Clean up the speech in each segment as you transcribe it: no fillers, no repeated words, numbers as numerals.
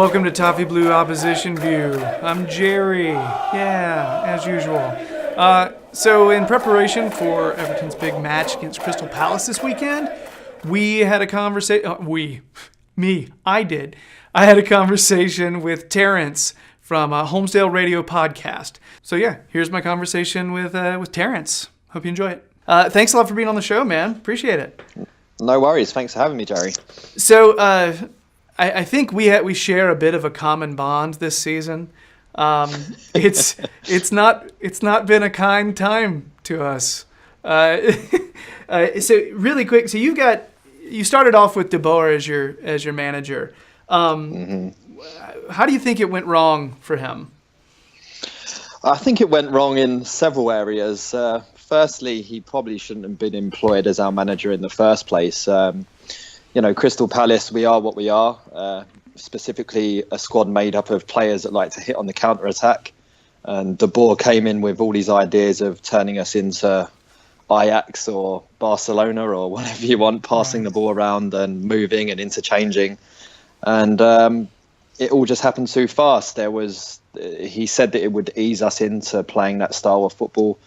Welcome to Toffee Blue Opposition View. I'm Gerry. Yeah, as usual. So in preparation for Everton's big match against Crystal Palace this weekend, we had a conversation. I did. I had a conversation with Terence from Holmesdale Radio Podcast. So yeah, here's my conversation with Terence. Hope you enjoy it. Thanks a lot for being on the show, man. Appreciate it. No worries. Thanks for having me, Gerry. So I think we share a bit of a common bond this season. It's not been a kind time to us. So really quick, so you started off with De Boer as your manager. How do you think it went wrong for him? I think it went wrong in several areas. Firstly, he probably shouldn't have been employed as our manager in the first place. Crystal Palace, we are what we are. Specifically, a squad made up of players that like to hit on the counter-attack. And De Boer came in with all these ideas of turning us into Ajax or Barcelona or whatever you want, passing the ball around and moving and interchanging. And it all just happened too fast. He said that it would ease us into playing that style of football,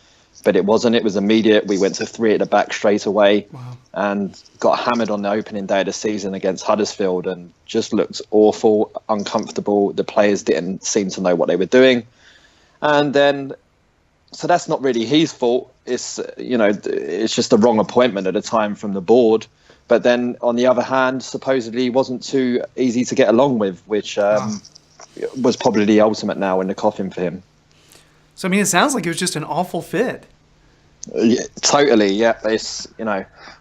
but it wasn't. It was immediate. We went to 3 at the back straight away and got hammered on the opening day of the season against Huddersfield and just looked awful, uncomfortable. The players didn't seem to know what they were doing. And then, so that's not really his fault. It's just the wrong appointment at the time from the board. But then on the other hand, supposedly he wasn't too easy to get along with, which was probably the ultimate nail in the coffin for him. So, I mean, it sounds like it was just an awful fit. Yeah, totally, yeah.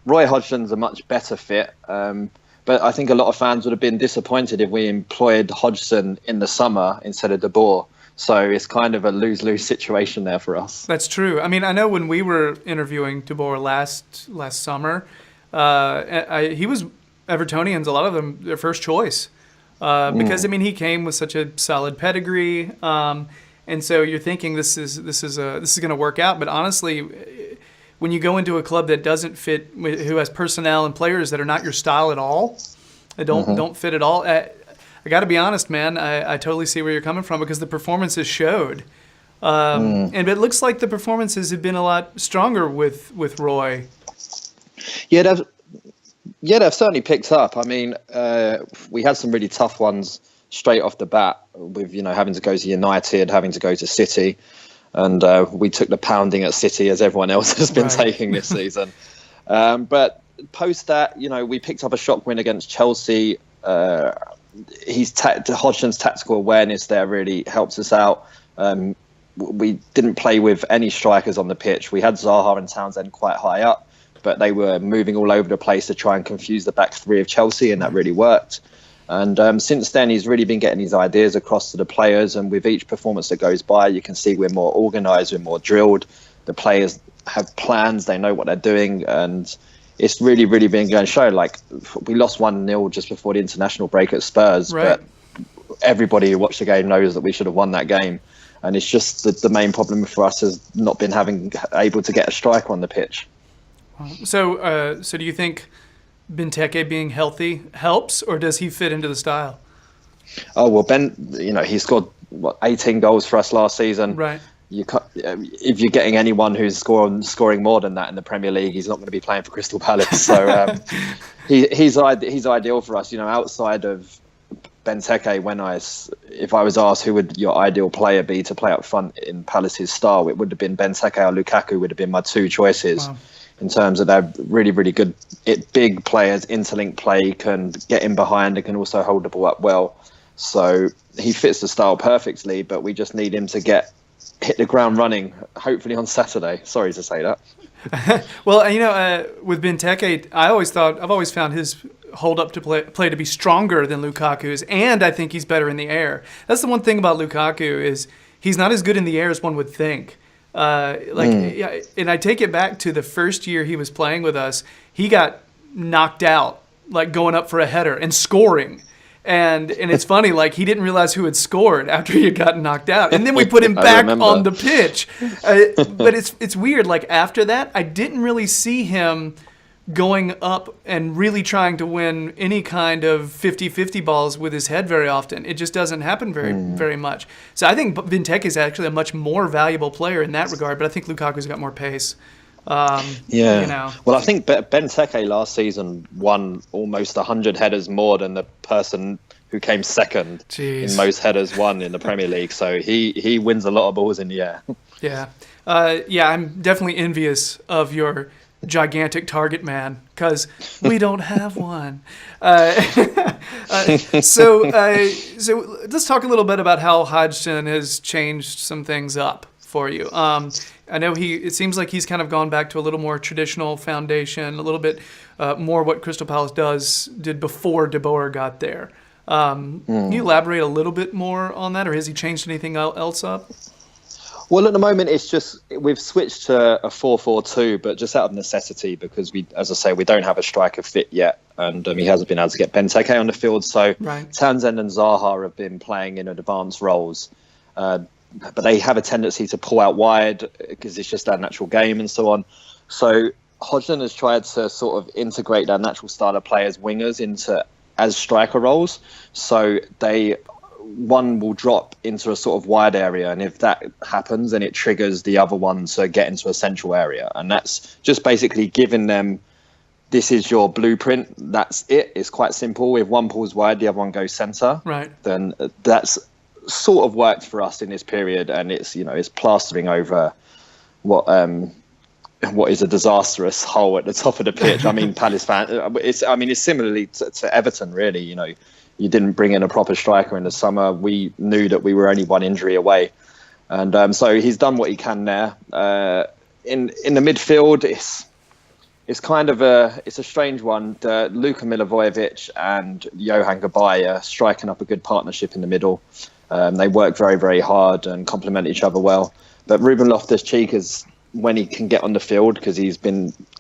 Roy Hodgson's a much better fit, but I think a lot of fans would have been disappointed if we employed Hodgson in the summer instead of De Boer. So it's kind of a lose-lose situation there for us. That's true. I mean, I know when we were interviewing De Boer last summer, he was Evertonians, a lot of them, their first choice. Because, I mean, he came with such a solid pedigree. And so you're thinking this is going to work out, but honestly, when you go into a club that doesn't fit, who has personnel and players that are not your style at all, that don't fit at all, I got to be honest, man. I totally see where you're coming from because the performances showed, and it looks like the performances have been a lot stronger with Roy. Yeah, they've certainly picked up. I mean, we had some really tough ones straight off the bat with, having to go to United, having to go to City. And we took the pounding at City as everyone else has been taking this season. But post that, we picked up a shock win against Chelsea. Hodgson's tactical awareness there really helps us out. We didn't play with any strikers on the pitch. We had Zaha and Townsend quite high up, but they were moving all over the place to try and confuse the back three of Chelsea, and that really worked. And since then, he's really been getting his ideas across to the players. And with each performance that goes by, you can see we're more organised, we're more drilled. The players have plans, they know what they're doing. And it's really, really been going to show. Like, we lost 1-0 just before the international break at Spurs. Right. But everybody who watched the game knows that we should have won that game. And it's just the main problem for us has not been able to get a striker on the pitch. So do you think Benteke being healthy helps, or does he fit into the style? Oh, well, Ben, he scored 18 goals for us last season. Right. If you're getting anyone who's scoring more than that in the Premier League, he's not going to be playing for Crystal Palace. So he's ideal for us. Outside of Benteke, if I was asked who would your ideal player be to play up front in Palace's style, it would have been Benteke or Lukaku would have been my two choices. Wow. In terms of they're really, really good, big players, interlink play, can get in behind and can also hold the ball up well. So he fits the style perfectly, but we just need him to hit the ground running, hopefully on Saturday. Sorry to say that. Well, with Benteke, I've always found his hold up to play to be stronger than Lukaku's, and I think he's better in the air. That's the one thing about Lukaku is he's not as good in the air as one would think. And I take it back to the first year he was playing with us. He got knocked out, like going up for a header and scoring. And it's funny, like he didn't realize who had scored after he had gotten knocked out. And then we put him back on the pitch. But it's weird. Like after that, I didn't really see him going up and really trying to win any kind of 50-50 balls with his head very often. It just doesn't happen very much. So I think Benteke is actually a much more valuable player in that regard, but I think Lukaku's got more pace. Well, I think Benteke last season won almost 100 headers more than the person who came second in most headers won in the Premier League. So he wins a lot of balls in the air. Yeah. I'm definitely envious of your gigantic target man, because we don't have one. So let's talk a little bit about how Hodgson has changed some things up for you. I know it seems like he's kind of gone back to a little more traditional foundation, a little bit more what Crystal Palace did before De Boer got there. Can you elaborate a little bit more on that, or has he changed anything else up? Well, at the moment, it's just we've switched to a 4-4-2, but just out of necessity because as I say, we don't have a striker fit yet, and he hasn't been able to get Benteke on the field. So Townsend and Zaha have been playing in advanced roles, but they have a tendency to pull out wide because it's just their natural game and so on. So Hodgson has tried to sort of integrate their natural style of play as wingers as striker roles. So one will drop into a sort of wide area, and if that happens, then it triggers the other one to get into a central area, and that's just basically giving them, this is your blueprint, that's it. It's quite simple. If one pulls wide, the other one goes centre, then that's sort of worked for us in this period, and it's plastering over what is a disastrous hole at the top of the pitch. I mean, Palace fan, it's similarly to Everton, really. You didn't bring in a proper striker in the summer. We knew that we were only one injury away. And so he's done what he can there. In the midfield, it's kind of a strange one. Luka Milivojevic and Johan Gabay are striking up a good partnership in the middle. They work very, very hard and complement each other well. But Ruben Loftus-Cheek is, when he can get on the field, because he's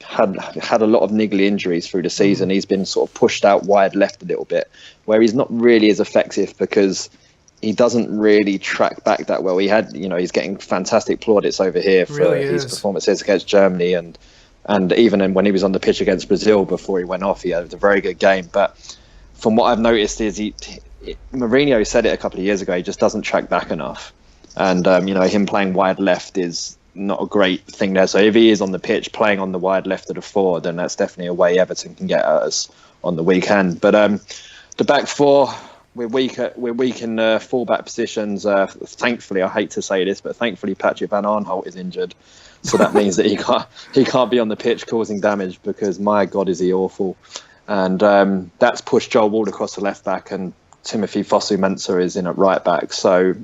had a lot of niggly injuries through the season, he's been sort of pushed out wide left a little bit, where he's not really as effective because he doesn't really track back that well. He's getting fantastic plaudits over here for his performances against Germany, and even when he was on the pitch against Brazil before he went off, he had a very good game. But from what I've noticed is Mourinho said it a couple of years ago, he just doesn't track back enough, and him playing wide left is not a great thing there. So if he is on the pitch playing on the wide left of the four, then that's definitely a way Everton can get at us on the weekend. But the back four, we're weak in full-back positions. Thankfully, I hate to say this, but thankfully Patrick Van Aanholt is injured, so that means that he can't be on the pitch causing damage, because my God is he awful. And that's pushed Joel Ward across the left back, and Timothy Fosu-Mensah is in at right back. So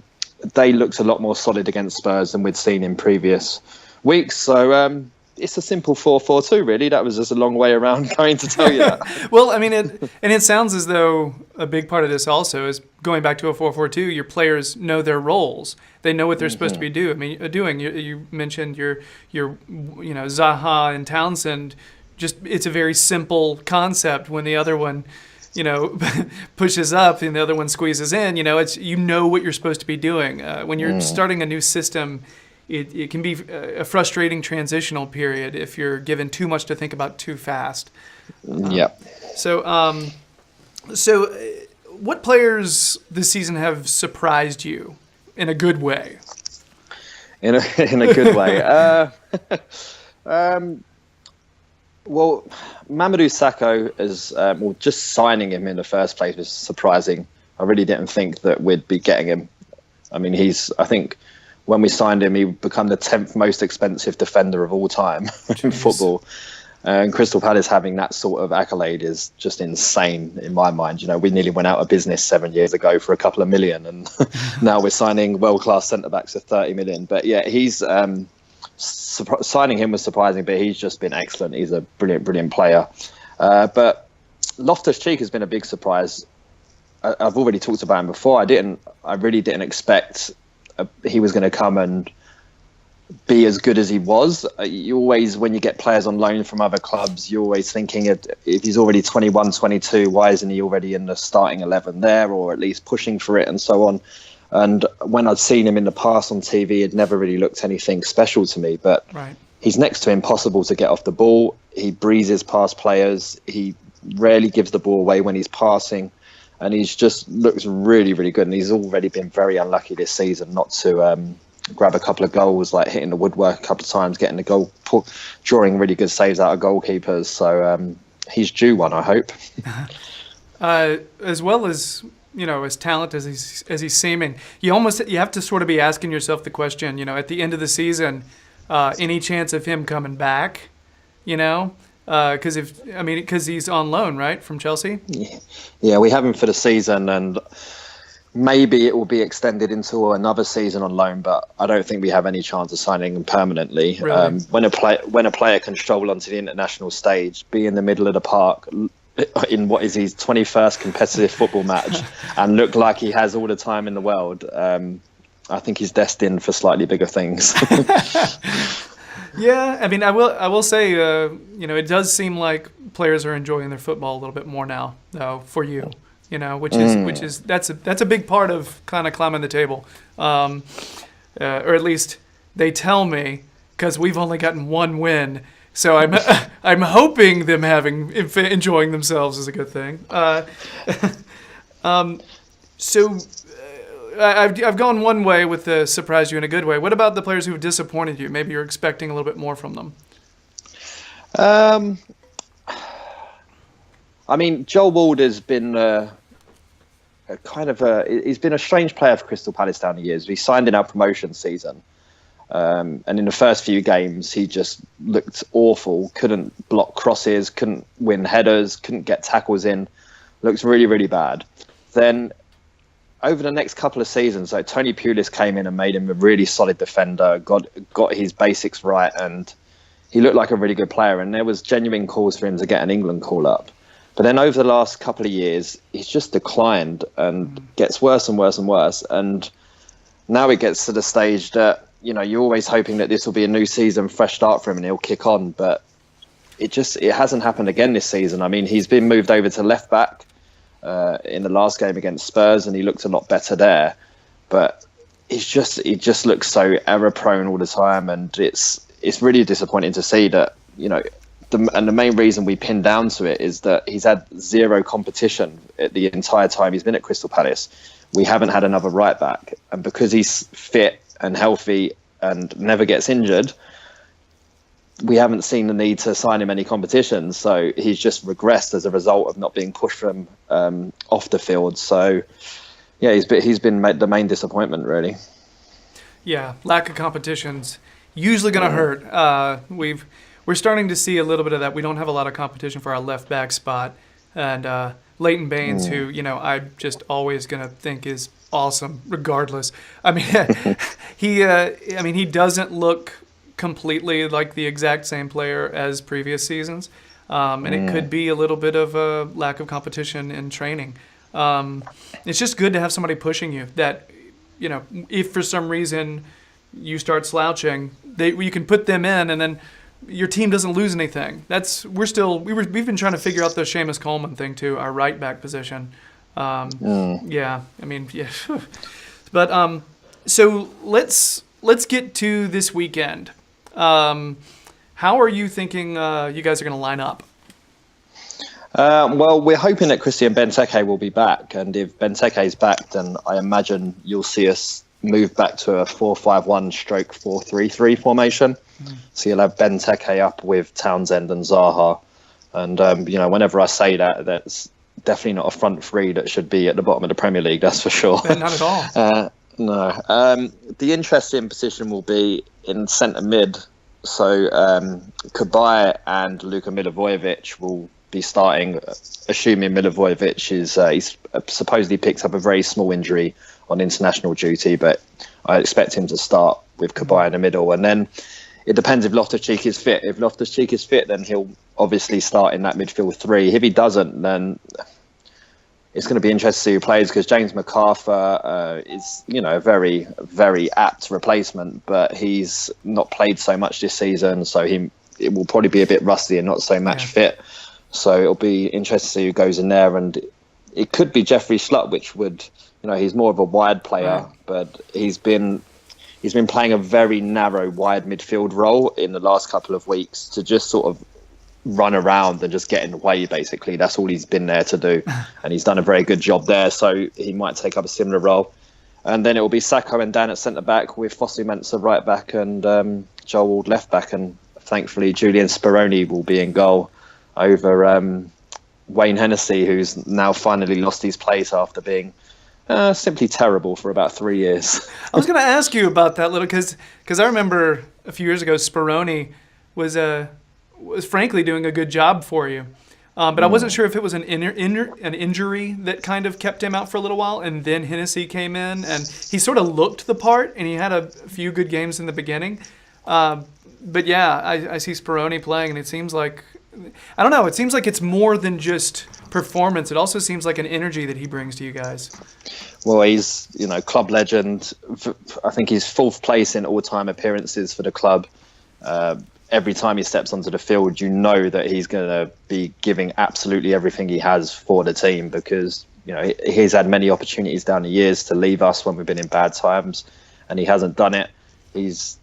they looked a lot more solid against Spurs than we'd seen in previous weeks. So it's a simple 4-4-2, really. That was just a long way around going to tell you that. Well, I mean, it sounds as though a big part of this also is going back to a 4-4-2. Your players know their roles; they know what they're supposed to be doing. You mentioned your Zaha and Townsend. Just it's a very simple concept. When the other one pushes up and the other one squeezes in, it's what you're supposed to be doing. When you're starting a new system, it can be a frustrating transitional period if you're given too much to think about too fast. So what players this season have surprised you in a good way? In a good way. Well, Mamadou Sakho is just signing him in the first place was surprising. I really didn't think that we'd be getting him. I mean, I think when we signed him, he became the 10th most expensive defender of all time in football. And Crystal Palace having that sort of accolade is just insane in my mind. We nearly went out of business 7 years ago for a couple of million, and now we're signing world-class centre-backs for 30 million. But yeah, he's signing him was surprising, but he's just been excellent. He's a brilliant player. But Loftus-Cheek has been a big surprise. I've already talked about him before. I really didn't expect he was going to come and be as good as he was. You always, when you get players on loan from other clubs, you're always thinking if he's already 21, 22, why isn't he already in the starting 11 there, or at least pushing for it and so on. And when I'd seen him in the past on TV, it never really looked anything special to me. But he's next to impossible to get off the ball. He breezes past players. He rarely gives the ball away when he's passing. And he's just looks really, really good. And he's already been very unlucky this season not to grab a couple of goals, like hitting the woodwork a couple of times, getting the goal, drawing really good saves out of goalkeepers. So he's due one, I hope. As well as, as talented as he's seeming, you have to sort of be asking yourself the question, at the end of the season, any chance of him coming back, because he's on loan, right, from Chelsea? Yeah, we have him for the season, and maybe it will be extended into another season on loan, but I don't think we have any chance of signing him permanently. Really? When a player can stroll onto the international stage, be in the middle of the park in what is his 21st competitive football match, and look like he has all the time in the world, I think he's destined for slightly bigger things. Yeah, I will say, it does seem like players are enjoying their football a little bit more now, though, for you. Which is that's a big part of kind of climbing the table, or at least they tell me, because we've only gotten one win, so I'm hoping them enjoying themselves is a good thing. So I've gone one way with the surprise you in a good way. What about the players who've disappointed you? Maybe you're expecting a little bit more from them. Joel Walder's been he's been a strange player for Crystal Palace down the years. We signed in our promotion season, and in the first few games he just looked awful. Couldn't block crosses, couldn't win headers, couldn't get tackles in. Looked really, really bad. Then over the next couple of seasons, so Tony Pulis came in and made him a really solid defender, got his basics right, and he looked like a really good player. And there was genuine calls for him to get an England call up. But then over the last couple of years, he's just declined and gets worse and worse and worse. And now it gets to the stage that, you're always hoping that this will be a new season, fresh start for him, and he'll kick on. But it hasn't happened again this season. He's been moved over to left back in the last game against Spurs, and he looked a lot better there. But he just looks so error prone all the time, and it's really disappointing to see that, the main reason we pin down to it is that he's had zero competition the entire time he's been at Crystal Palace. We haven't had another right back, and because he's fit and healthy and never gets injured, we haven't seen the need to sign him any competition. So he's just regressed as a result of not being pushed from off the field. So yeah, he's been the main disappointment, really. Yeah, lack of competition's usually going to hurt. We're starting to see a little bit of that. We don't have a lot of competition for our left back spot, and Leighton Baines, who I'm just always going to think is awesome, regardless. He doesn't look completely like the exact same player as previous seasons, and it could be a little bit of a lack of competition in training. It's just good to have somebody pushing you that, if for some reason you start slouching, you can put them in, and then your team doesn't lose anything. We've been trying to figure out the Seamus Coleman thing too, our right back position. Yeah. But so let's get to this weekend. How are you thinking you guys are going to line up? Well, we're hoping that Christian Benteke will be back, and if Benteke is back, then I imagine you'll see us move back to a 4-5-1 stroke 4-3-3 formation. So you'll have Benteke up with Townsend and Zaha, and whenever I say that, that's definitely not a front three that should be at the bottom of the Premier League, that's for sure. Not at all. No. The interesting position will be in centre mid. So Kabay and Luka Milivojevic will be starting, assuming Milivojevic he's supposedly picked up a very small injury on international duty, but I expect him to start with Kabay in the middle. And then it depends if Loftus-Cheek is fit. If Loftus-Cheek is fit, then he'll obviously start in that midfield three. If he doesn't, then it's going to be interesting to see who plays, because James MacArthur is, a very, very apt replacement, but he's not played so much this season, so it will probably be a bit rusty and not so match fit. So it'll be interesting to see who goes in there, and it could be Jeffrey Schlupp, which would, he's more of a wide player, but he's been he's been playing a very narrow, wide midfield role in the last couple of weeks to just sort of run around and just get in the way, basically. That's all he's been there to do. And he's done a very good job there, so he might take up a similar role. And then it will be Sacco and Dan at centre-back with Fossey Mensah right-back and Joel Ward left-back. And thankfully, Julian Speroni will be in goal over Wayne Hennessy, who's now finally lost his place after being simply terrible for about 3 years. I was going to ask you about that little, because I remember a few years ago, Speroni was frankly doing a good job for you. But I wasn't sure if it was an injury that kind of kept him out for a little while, and then Hennessy came in, and he sort of looked the part, and he had a few good games in the beginning. But yeah, I see Speroni playing, and it seems like, I don't know, it seems like it's more than just performance. It also seems like an energy that he brings to you guys. Well, he's, club legend. I think he's 4th place in all-time appearances for the club. Every time he steps onto the field, you know that he's going to be giving absolutely everything he has for the team, because he's had many opportunities down the years to leave us when we've been in bad times, and he hasn't done it. He's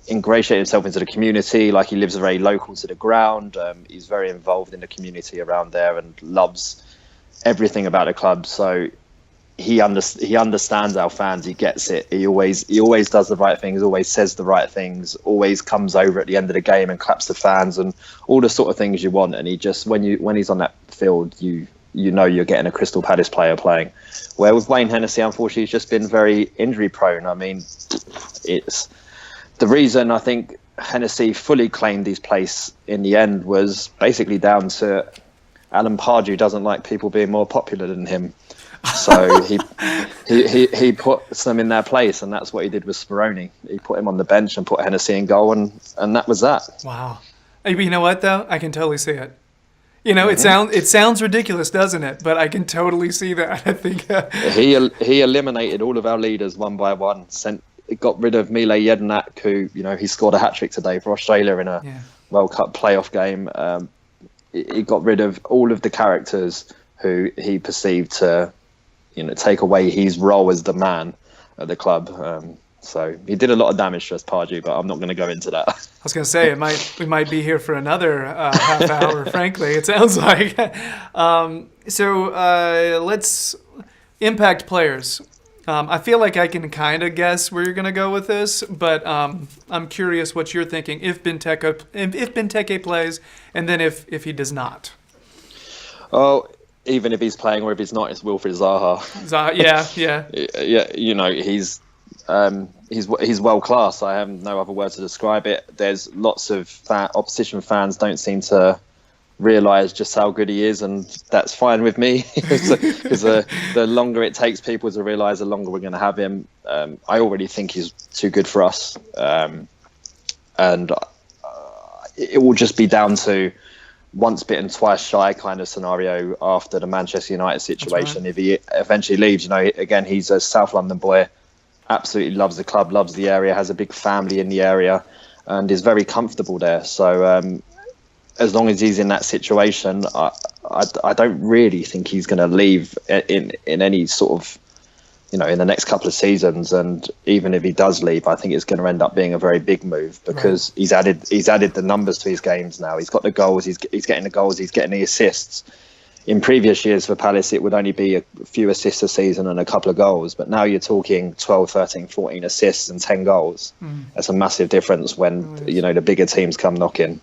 ingratiated himself into the community, like he lives very local to the ground. He's very involved in the community around there and loves everything about the club. So he understands our fans. He gets it. He always does the right things, always says the right things, always comes over at the end of the game and claps the fans and all the sort of things you want. And he just, when he's on that field, you know you're getting a Crystal Palace player playing. Where with Wayne Hennessy, unfortunately, he's just been very injury prone. I mean, it's the reason I think Hennessy fully claimed his place in the end was basically down to Alan Pardew doesn't like people being more popular than him. So he puts them in their place, and that's what he did with Speroni. He put him on the bench and put Hennessy in goal, and that was that. Wow. You know what, though? I can totally see it. It sounds ridiculous, doesn't it? But I can totally see that. I think he eliminated all of our leaders one by one. Got rid of Mile Jedinak, who he scored a hat-trick today for Australia in a World Cup playoff game. He got rid of all of the characters who he perceived to take away his role as the man at the club. So he did a lot of damage to us, Pardew, but I'm not going to go into that. I was going to say, we might be here for another half hour, frankly, it sounds like. So let's impact players. I feel like I can kind of guess where you're going to go with this, but I'm curious what you're thinking if Benteke plays, and then if he does not. Oh, even if he's playing or if he's not, it's Wilfried Zaha. Yeah. He's world class. I have no other word to describe it. There's lots of opposition fans don't seem to realise just how good he is, and that's fine with me. Because the longer it takes people to realise, the longer we're going to have him. I already think he's too good for us, and it will just be down to once bitten, twice shy kind of scenario after the Manchester United situation. Right. If he eventually leaves, again, he's a South London boy, absolutely loves the club, loves the area, has a big family in the area, and is very comfortable there. So as long as he's in that situation, I don't really think he's going to leave in any sort of, in the next couple of seasons. And even if he does leave, I think it's going to end up being a very big move, because he's added the numbers to his games now. He's got the goals, he's getting the goals, he's getting the assists. In previous years for Palace, it would only be a few assists a season and a couple of goals. But now you're talking 12, 13, 14 assists and 10 goals. That's a massive difference when, the bigger teams come knocking.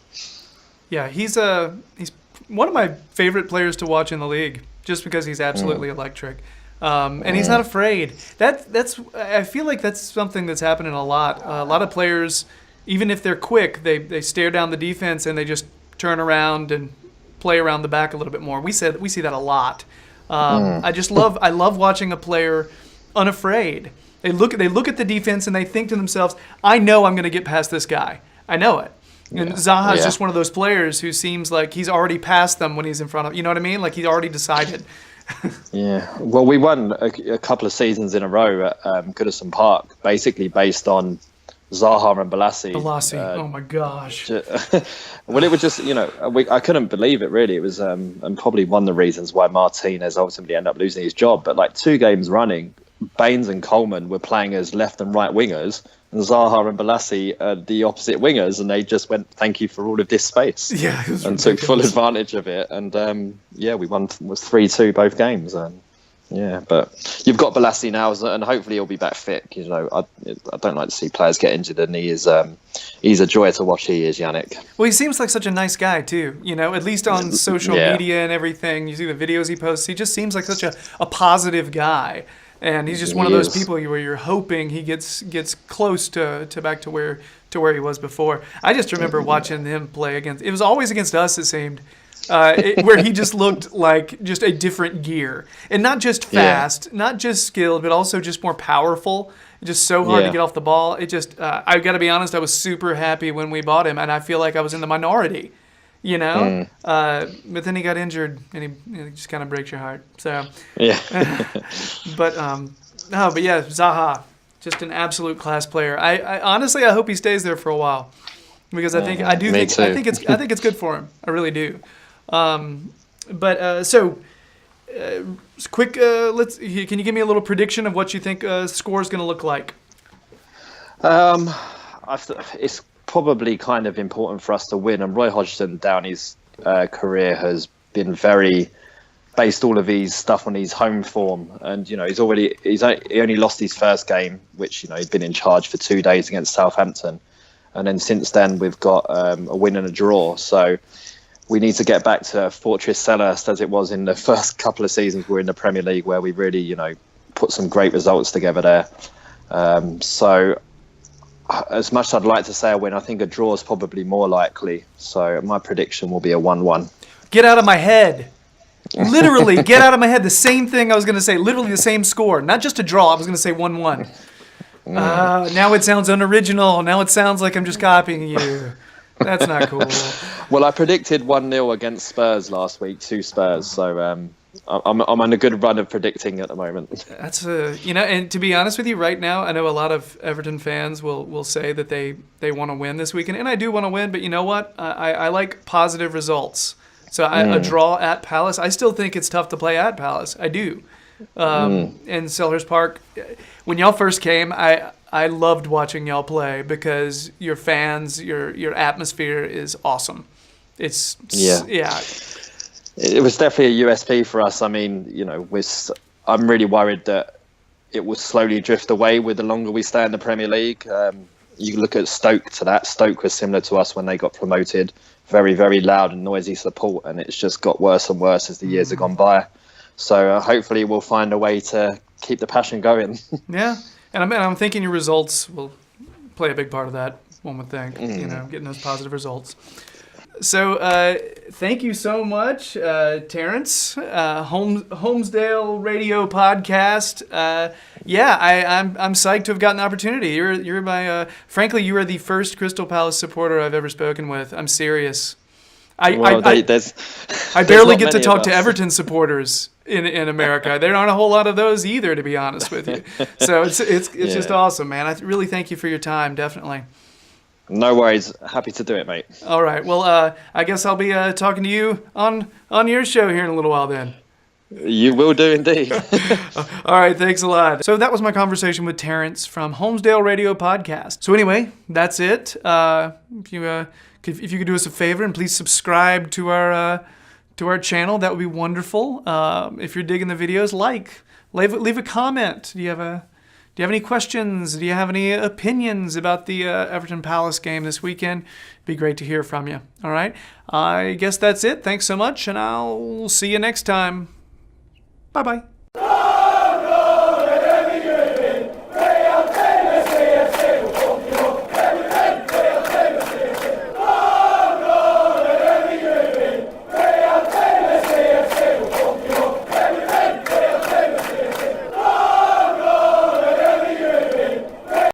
Yeah, he's one of my favorite players to watch in the league, just because he's absolutely electric. And he's not afraid. I feel like that's something that's happening a lot. A lot of players, even if they're quick, they stare down the defense and they just turn around and play around the back a little bit more. We see that a lot. I love watching a player unafraid. They look at the defense and they think to themselves, I know I'm going to get past this guy. I know it. And Zaha is just one of those players who seems like he's already passed them when he's in front of, you know what I mean? Like he's already decided. Yeah. Well, we won a couple of seasons in a row at Goodison Park, basically based on Zaha and Balassi. Oh my gosh. Well, it was just, I couldn't believe it, really. It was, and probably one of the reasons why Martinez ultimately ended up losing his job. But like 2 games running, Baines and Coleman were playing as left and right wingers, and Zaha and Balassi are the opposite wingers, and they just went, "Thank you for all of this space," and took full advantage of it. And we won, was 3-2 both games. But you've got Balassi now, and hopefully he'll be back fit. I don't like to see players get injured, and he's a joy to watch. He is, Yannick. Well, he seems like such a nice guy too. At least on social media and everything, you see the videos he posts. He just seems like such a positive guy. And he's just one of those people where you're hoping he gets close to back to where he was before. I just remember watching him play against. It was always against us, it seemed, where he just looked like just a different gear, and not just fast, not just skilled, but also just more powerful. Just so hard to get off the ball. It just, I've got to be honest, I was super happy when we bought him, and I feel like I was in the minority. But then he got injured, and he just kind of breaks your heart. So but Zaha, just an absolute class player. I honestly, I hope he stays there for a while, because I think it's good for him. I really do. Quick, can you give me a little prediction of what you think score is going to look like? It's probably kind of important for us to win, and Roy Hodgson down his career has been very based all of his stuff on his home form, and he only lost his first game, which he'd been in charge for 2 days against Southampton, and then since then we've got a win and a draw. So we need to get back to Fortress Selhurst as it was in the first couple of seasons we were in the Premier League, where we really put some great results together there. So as much as I'd like to say a win, I think a draw is probably more likely. So my prediction will be a 1-1. Get out of my head. Literally, get out of my head. The same thing I was going to say. Literally the same score. Not just a draw. I was going to say 1-1. Now it sounds unoriginal. Now it sounds like I'm just copying you. That's not cool. Well, I predicted 1-0 against Spurs last week, 2 Spurs. So I'm on a good run of predicting at the moment. That's and to be honest with you, right now, I know a lot of Everton fans will say that they want to win this weekend, and I do want to win. But you know what? I like positive results. So a draw at Palace. I still think it's tough to play at Palace. I do. And Selhurst Park, when y'all first came, I loved watching y'all play, because your fans, your atmosphere is awesome. It was definitely a USP for us. I mean, I'm really worried that it will slowly drift away with the longer we stay in the Premier League. You look at Stoke to that. Stoke was similar to us when they got promoted. Very, very loud and noisy support, and it's just got worse and worse as the years have gone by. So hopefully we'll find a way to keep the passion going. Yeah, and I'm thinking your results will play a big part of that, one would think, getting those positive results. So thank you so much, Terence. Holmesdale Radio Podcast. I'm psyched to have gotten the opportunity. You're my frankly, you are the first Crystal Palace supporter I've ever spoken with. I'm serious. I barely get to talk to Everton supporters in America. There aren't a whole lot of those either, to be honest with you. So it's just awesome, man. I really thank you for your time, definitely. No worries. Happy to do it, mate. All right. Well, I guess I'll be talking to you on your show here in a little while then. You will do indeed. All right. Thanks a lot. So that was my conversation with Terence from Holmesdale Radio Podcast. So anyway, that's it. If you could do us a favor and please subscribe to our channel, that would be wonderful. If you're digging the videos, leave a comment. Do you have any questions? Do you have any opinions about the Everton Palace game this weekend? It'd be great to hear from you. All right. I guess that's it. Thanks so much, and I'll see you next time. Bye-bye.